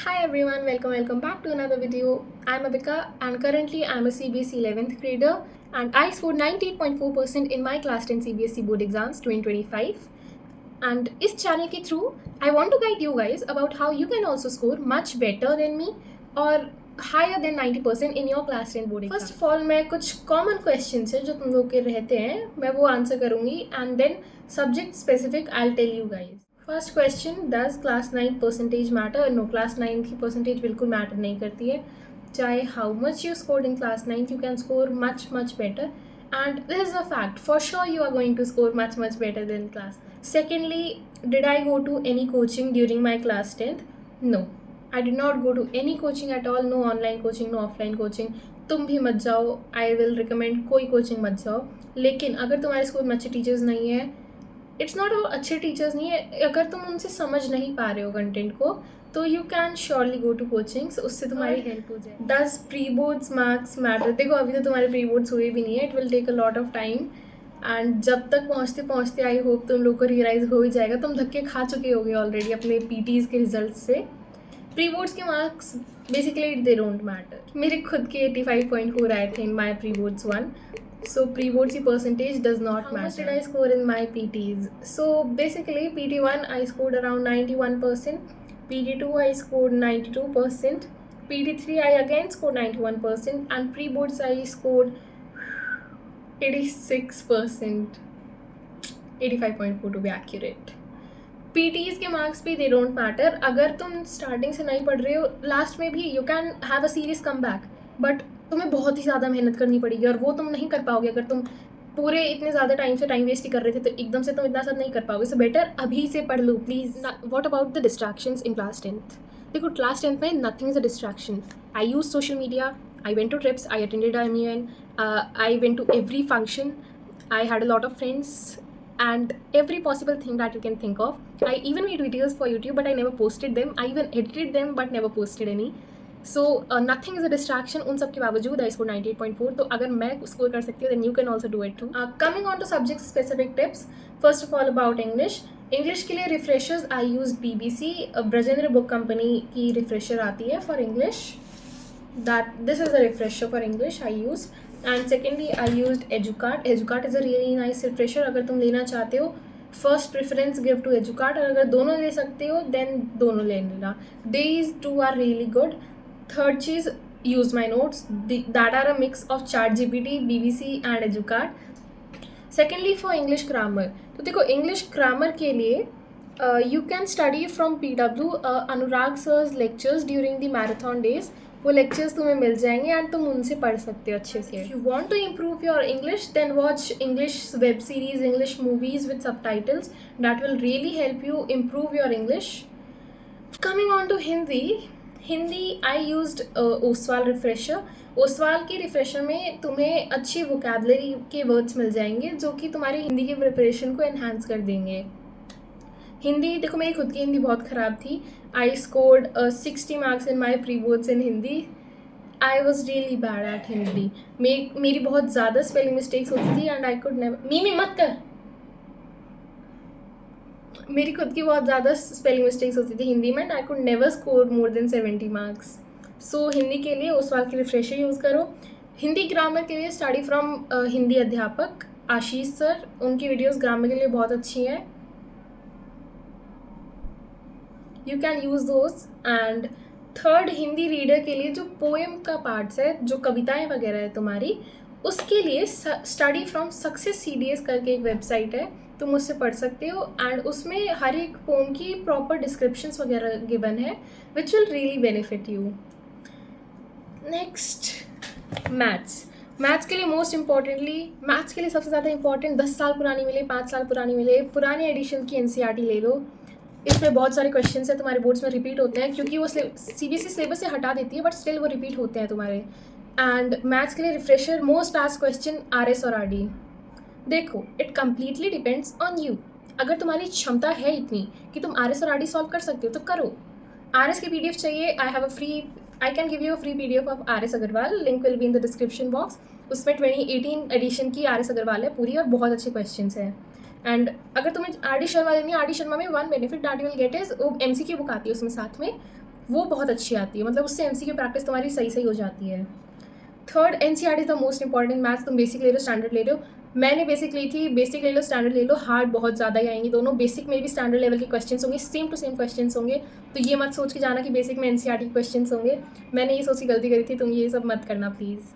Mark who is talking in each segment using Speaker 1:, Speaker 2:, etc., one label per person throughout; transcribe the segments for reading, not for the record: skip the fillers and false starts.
Speaker 1: Hi everyone, welcome back to another video. I'm Abika and currently I'm a CBSE 11th grader and I scored 98.4% in my class 10 CBSE board exams 2025. And इस channel के through I want to guide you guys about how you can also score much better than me or higher than 90% in your class 10 board exam. First of all मैं कुछ common questions है जो तुम लोग के रहते हैं मैं वो answer करूँगी and then subject specific I'll tell you guys. First question, does class 9 percentage matter? No, class 9 की परसेंटेज बिल्कुल मैटर नहीं करती है. चाहे how much you scored in class 9 you can score much better and this is a fact. For sure you are going to score much better than class 9. Secondly, did I go to any coaching during my class 10th? No, I did not go to any coaching at all. No online coaching, no offline coaching. तुम भी मत जाओ. I will recommend कोई coaching मत जाओ. लेकिन अगर तुम्हारे स्कूल में अच्छे टीचर्स नहीं है, इट्स नॉट अच्छे टीचर्स नहीं है, अगर तुम उनसे समझ नहीं पा रहे हो कंटेंट को तो you can surely go to coachings, उससे तुम्हारी हेल्प हो जाए. Does pre boards marks matter? देखो अभी तो तुम्हारे प्री बोर्ड्स हुए भी नहीं है, it will take a lot of time and जब तक पहुँचते आई होप तुम लोग को रियलाइज़ हो ही जाएगा. तुम धक्के खा चुके होगे ऑलरेडी अपने पीटीज़ के रिजल्ट से. प्री बोर्ड्स के marks basically they don't matter. मेरे खुद के 85.4 आए थे in my pre boards 1. So pre-boards percentage does not matter. How much did I score in my PTs? So basically PT1 I scored around 91%, PT2 I scored 92%, PT3 I again scored 91% and pre-boards I scored 86%, 85.4 to be accurate. PTs के marks भी दे don't matter. अगर तुम starting से नहीं पढ़ रहे हो, last में भी you can have a serious come back, but तुम्हें बहुत ही ज़्यादा मेहनत करनी पड़ेगी और वो तुम नहीं कर पाओगे. अगर तुम पूरे इतने ज़्यादा टाइम से टाइम वेस्ट ही कर रहे थे तो एकदम से तुम इतना सब नहीं कर पाओगे. सो बेटर अभी से पढ़ लो please. What about the distractions in class 10th? देखो क्लास 10th में nothing is a distraction. I use social media, I went to trips, I attended IMUN, I went to every function, I had a lot of friends and every possible thing that you can think of. I even made videos for YouTube but I never posted them. I even edited them but never posted any. So nothing is a distraction. उन सब के बावजूद I scored 98.4. तो अगर मैं score कर सकती हूँ then you can also do it too. Coming on to subject specific tips. First of all about English. English के लिए refreshers I used BBC. Brajendra book company की refresher आती है for English. This is a refresher for English I used. And secondly I used Educart. Educart is a really nice refresher. अगर तुम लेना चाहते हो first preference give to Educart, और अगर दोनों ले सकते हो देन दोनों ले लेना. These two are really good. Third cheese, use my notes that are a mix of ChatGPT, BBC and Educart. Secondly for English grammar, तो देखो English grammar के लिए you can study from PW, Anurag sir's lectures during the marathon days. वो lectures तुम्हें मिल जाएंगे and तुम उनसे पढ़ सकते हो अच्छे से. If you want to improve your English then watch English web series, English movies with subtitles. That will really help you improve your English. Coming on to Hindi I used Oswal refresher. Oswal की refresher में तुम्हें अच्छी vocabulary के words मिल जाएंगे जो कि तुम्हारी हिंदी की प्रिपरेशन को एनहांस कर देंगे. हिंदी देखो मेरी खुद की हिंदी बहुत ख़राब थी. I scored 60 marks in my pre boards in Hindi. I was really bad at Hindi. मेरी बहुत ज़्यादा स्पेलिंग मिस्टेक्स होती थी and I could never. Mimi मत कर. मेरी खुद की बहुत ज़्यादा स्पेलिंग मिस्टेक्स होती थी हिंदी में and I could never score more than 70 marks. So Hindi के लिए ओसवाल की रिफ्रेशर यूज़ करो. हिंदी ग्रामर के लिए स्टडी फ्रॉम हिंदी अध्यापक आशीष सर. उनकी वीडियोज़ ग्रामर के लिए बहुत अच्छी हैं. You can use those. And third, Hindi reader के लिए जो पोएम का पार्ट्स है, जो कविताएं वगैरह है तुम्हारी, उसके लिए स्टडी फ्रॉम सक्सेस CDS करके एक वेबसाइट है, तुम उससे पढ़ सकते हो एंड उसमें हर एक पोएम की प्रॉपर डिस्क्रिप्शंस वगैरह गिवन है which will really benefit you. Next maths के लिए मोस्ट इम्पॉर्टेंटली, मैथ्स के लिए सबसे ज़्यादा इंपॉर्टेंट 10 साल पुरानी मिले, 5 साल पुरानी मिले, पुराने एडिशन की NCERT ले लो. इसमें बहुत सारे क्वेश्चंस हैं तुम्हारे बोर्ड्स में रिपीट होते हैं क्योंकि वो CBSE सिलेबस से हटा देती है बट स्टिल वो रिपीट होते हैं तुम्हारे. एंड मैथ्स के लिए refresher most asked question RS और RD. देखो it completely depends on you. अगर तुम्हारी क्षमता है इतनी कि तुम RS और RD सॉल्व कर सकते हो तो करो. RS की PDF चाहिए, I can give you a free PDF of RS Agarwal. Link will be in the description box. उसमें 2018 एडिशन की RS अग्रवाल है पूरी और बहुत अच्छे क्वेश्चन हैं. एंड अगर तुम्हें RD शर्मा लेनी है, RD शर्मा में one benefit that you will gate is MCQ book आती है उसमें साथ में. वो बहुत अच्छी आती है, मतलब उससे एमसीक्यू प्रैक्टिस तुम्हारी सही सही हो जाती है। Third, NCERT is the most important. Maths तुम बेसिक ले लो, स्टैंडर्ड ले लो। मैंने बेसिक ली थी, बेसिक ले लो स्टैंडर्ड ले लो, हार्ड बहुत ज़्यादा ही आएंगे दोनों। बेसिक में भी स्टैंडर्ड लेवल के क्वेश्चन होंगे, सेम टू सेम क्वेश्चन होंगे, तो ये मत सोच के जाना कि बेसिक में एनसीईआरटी के क्वेश्चन होंगे। मैंने ये सोची गलती करी थी, तुम ये सब मत करना please.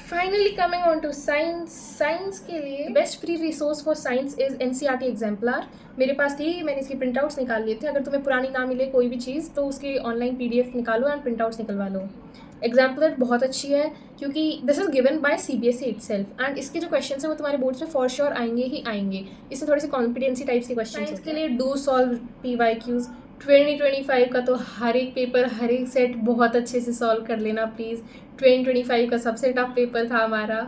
Speaker 1: Finally coming on to science. Science के लिए best free resource for science is NCERT exemplar. मेरे पास थी, मैंने इसकी प्रिंट आउट्स निकाल लिए थे। अगर तुम्हें पुरानी ना मिले कोई भी चीज़ तो उसकी ऑनलाइन पीडीएफ निकालो एंड प्रिंट आउट्स निकलवा लो। एग्जाम्पलर बहुत अच्छी है क्योंकि this is given by CBSE itself, and इसके जो क्वेश्चन हैं वो तुम्हारे बोर्ड्स में फॉर श्योर आएंगे ही आएंगे। इसमें थोड़ी सी कॉन्फिडेंसी टाइप्स के क्वेश्चन। साइंस के लिए डू सॉल्व PYQs 2025 का तो हर एक पेपर, हर एक सेट बहुत अच्छे से सॉल्व कर लेना प्लीज़। 2025 का सबसे टफ पेपर था हमारा,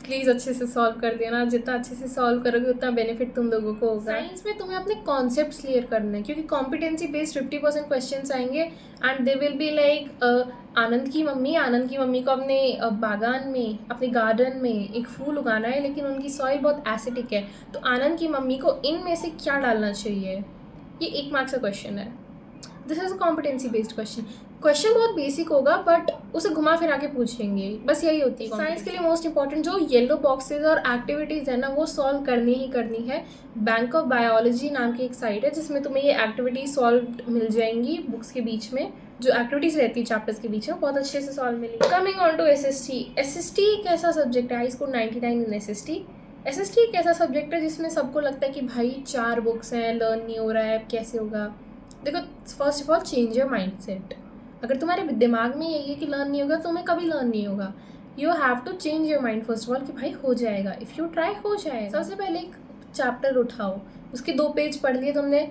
Speaker 1: प्लीज़ अच्छे से सॉल्व कर देना। जितना अच्छे से सॉल्व करोगे उतना बेनिफिट तुम लोगों को होगा। साइंस में तुम्हें अपने कॉन्सेप्ट्स क्लियर करने हैं क्योंकि कॉम्पिटेंसी बेस्ड 50% क्वेश्चंस आएंगे and they will be like Anand की मम्मी को अपने बागान में, अपने गार्डन में एक फूल उगाना है, लेकिन उनकी सॉइल बहुत एसिडिक है, तो आनंद की मम्मी को इनमें से क्या डालना चाहिए। ये 1 मार्क्स का क्वेश्चन है। This is a competency based question. Question बहुत बेसिक होगा बट उसे घुमा फिरा के पूछेंगे, बस यही होती है। साइंस के लिए मोस्ट इंपॉर्टेंट जो येलो बॉक्सेस और एक्टिविटीज़ है ना, वो सॉल्व करनी ही करनी है। बैंक ऑफ बायोलॉजी नाम की एक साइट है जिसमें तुम्हें ये एक्टिविटीज सॉल्व मिल जाएंगी बुक्स के बीच में। जो एक्टिविटीज़ रहती है चैप्टर्स के बीच में बहुत अच्छे से सॉल्व मिलेगी। Coming on to SST. SST एक ऐसा सब्जेक्ट है, I score 99 in SST. SST एक ऐसा सब्जेक्ट है जिसमें सबको लगता है कि भाई 4 बुक्स हैं, लर्न नहीं हो रहा है, कैसे होगा। देखो, first of all change your mind set. अगर तुम्हारे दिमाग में यही है कि लर्न नहीं होगा तो तुम्हें कभी लर्न नहीं होगा। You have to change your mind first of all कि भाई हो जाएगा, इफ़ यू ट्राई हो जाएगा। सबसे पहले एक चैप्टर उठाओ, उसके 2 पेज पढ़ लिए तुमने,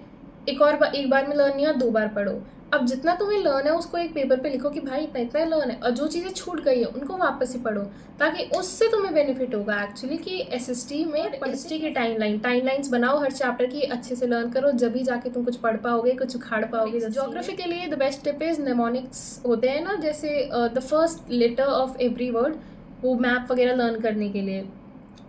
Speaker 1: एक बार में लर्न नहीं हुआ 2 बार पढ़ो। अब जितना तुम्हें लर्न है उसको एक पेपर पे लिखो कि भाई इतना इतना लर्न है, और जो चीज़ें छूट गई है उनको वापस से पढ़ो, ताकि उससे तुम्हें बेनिफिट होगा एक्चुअली। कि एसएसटी में एसएसटी की टाइमलाइंस बनाओ हर चैप्टर की, अच्छे से लर्न करो, जब भी जाके तुम कुछ पढ़ पाओगे, कुछ उखाड़ पाओगे। ज्योग्राफी के लिए the best tip is mnemonics होते हैं ना, जैसे the first letter of every word, वो मैप वगैरह लर्न करने के लिए।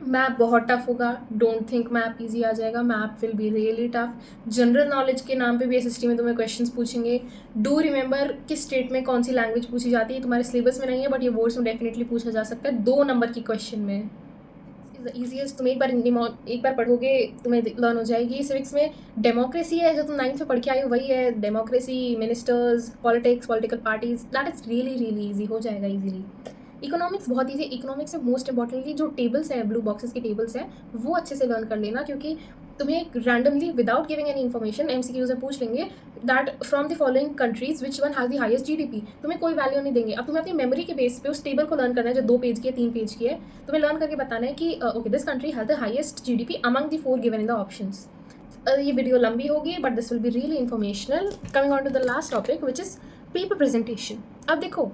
Speaker 1: मैप बहुत टफ होगा, डोंट थिंक मैप इजी आ जाएगा, map will be really tough. General knowledge के नाम पे भी एसएसटी में तुम्हें क्वेश्चंस पूछेंगे। डू रिमेंबर किस स्टेट में कौन सी लैंग्वेज पूछी जाती है। तुम्हारे सिलेबस में नहीं है बट ये बोर्ड्स में डेफिनेटली पूछा जा सकता है 2 नंबर की क्वेश्चन में। Is the easiest. तुम एक बार पढ़ोगे तुम्हें लर्न हो जाएगी। सिविक्स में डेमोक्रेसी है, जो तुम 9th में पढ़ के आई हो वही है। Democracy, ministers, politics, political parties, that is really really easy, हो जाएगा ईजिली। इकोनॉमिक्स बहुत ईजी। इकोनॉमिक्स में मोस्ट इंपॉर्टेंटली जो टेबल्स हैं, ब्लू बॉक्सेस के टेबल्स हैं, वो अच्छे से लर्न कर लेना, क्योंकि तुम्हें randomly without giving any information MCQs में पूछ लेंगे that from the following countries which one has the highest GDP. तुम्हें कोई वैल्यू नहीं देंगे। अब तुम्हें अपनी मेमोरी के बेस पे उस टेबल को लर्न करना है जो 2 पेज की है, 3 पेज की है। तुम्हें लर्न करके बताना है कि okay this country has the highest GDP among the 4 given in the options. ये वीडियो लंबी होगी but this will be really informational. Coming on to the last topic which is paper presentation. अब देखो,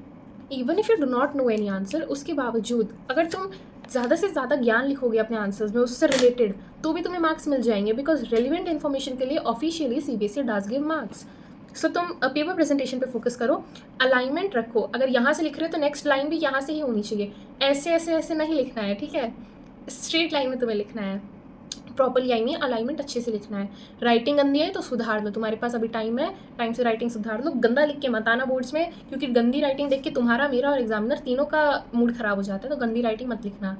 Speaker 1: even if you do not know any answer, उसके बावजूद अगर तुम ज़्यादा से ज़्यादा ज्ञान लिखोगे अपने आंसर्स में उससे रिलेटेड, तो भी तुम्हें मार्क्स मिल जाएंगे, बिकॉज रेलिवेंट इन्फॉर्मेशन के लिए officially CBSE does give marks. So तुम पेपर प्रेजेंटेशन पे फोकस करो, अलाइनमेंट रखो। अगर यहाँ से लिख रहे हो तो नेक्स्ट लाइन भी यहाँ से ही होनी चाहिए। ऐसे ऐसे ऐसे नहीं लिखना है, ठीक है, स्ट्रेट लाइन में तुम्हें लिखना है प्रॉपरली। आई मीन अलाइनमेंट अच्छे से लिखना है। राइटिंग गंदी है तो सुधार लो, तुम्हारे पास अभी टाइम है, टाइम से राइटिंग सुधार लो। गंदा लिख के मत आना बोर्ड्स में, क्योंकि गंदी राइटिंग देख के तुम्हारा, मेरा और एग्जामिनर तीनों का मूड खराब हो जाता है। तो गंदी राइटिंग मत लिखना।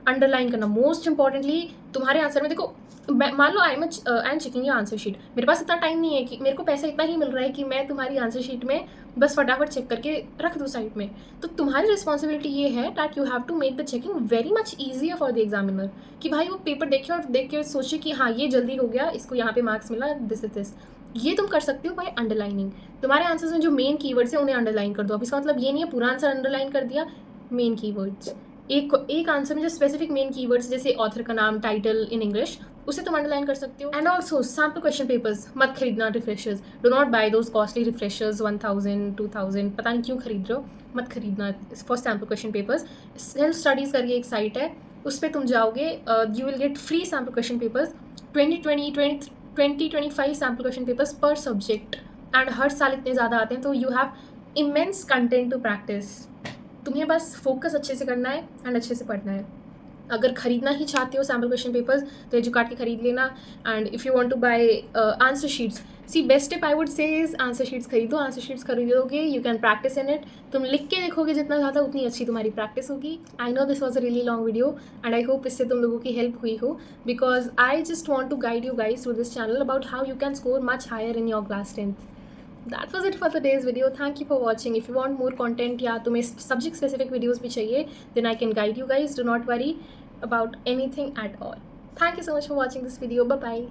Speaker 1: अंडरलाइन करना मोस्ट इंपॉर्टेंटली। तुम्हारे आंसर में देखो, मान लो I am checking your answer sheet, मेरे पास इतना टाइम नहीं है कि मेरे को पैसा इतना ही मिल रहा है कि मैं तुम्हारी आंसर शीट में बस फटाफट चेक करके रख दूँ साइड में। तो तुम्हारी रिस्पॉन्सिबिलिटी ये है that you have to make the checking very much easier for the examiner, कि भाई वो पेपर देखे और देख के सोचे कि हाँ ये जल्दी हो गया, इसको यहाँ पे मार्क्स मिला, दिस इज दिस। ये तुम कर सकते हो बाय अंडरलाइनिंग। तुम्हारे आंसर्स में जो मेन कीवर्ड्स हैं उन्हें अंडरलाइन कर दो। अब इसका मतलब ये नहीं है पूरा आंसर अंडरलाइन कर दिया, मेन कीवर्ड्स। एक आंसर में जो स्पेसिफिक मेन कीवर्ड्स, जैसे ऑथर का नाम, टाइटल इन इंग्लिश, उसे तुम अंडरलाइन कर सकते हो। And also sample question papers मत खरीदना, refreshers. Do not buy those costly refreshers 1000 2000, पता नहीं क्यों खरीद रहे हो, मत खरीदना for sample question papers. Self studies करके एक साइट है, उस पर तुम जाओगे, you will get free sample question papers 20-25 sample question papers पर सब्जेक्ट, एंड हर साल इतने ज़्यादा आते हैं, तो you have immense content to practice. तुम्हें बस फोकस अच्छे से करना है एंड अच्छे से पढ़ना है। अगर खरीदना ही चाहते हो सैम्पल क्वेश्चन पेपर्स तो एजुकार्ट के खरीद लेना. And if you want to buy answer sheets, see best tip I would say is answer sheets खरीदो. आंसर शीट्स खरीदोगे you can practice in it. तुम लिख के देखोगे जितना ज़्यादा उतनी अच्छी तुम्हारी प्रैक्टिस होगी. I know this was a really long video and I hope इससे तुम लोगों की हेल्प हुई हो, because I just want to guide you guys through this channel about how you can score much higher in your class 10th. That was it for today's video. Thank you for watching. If you want more content या तुम्हें subject specific videos भी चाहिए, then I can guide you guys. Do not worry about anything at all. Thank you so much for watching this video. Bye bye.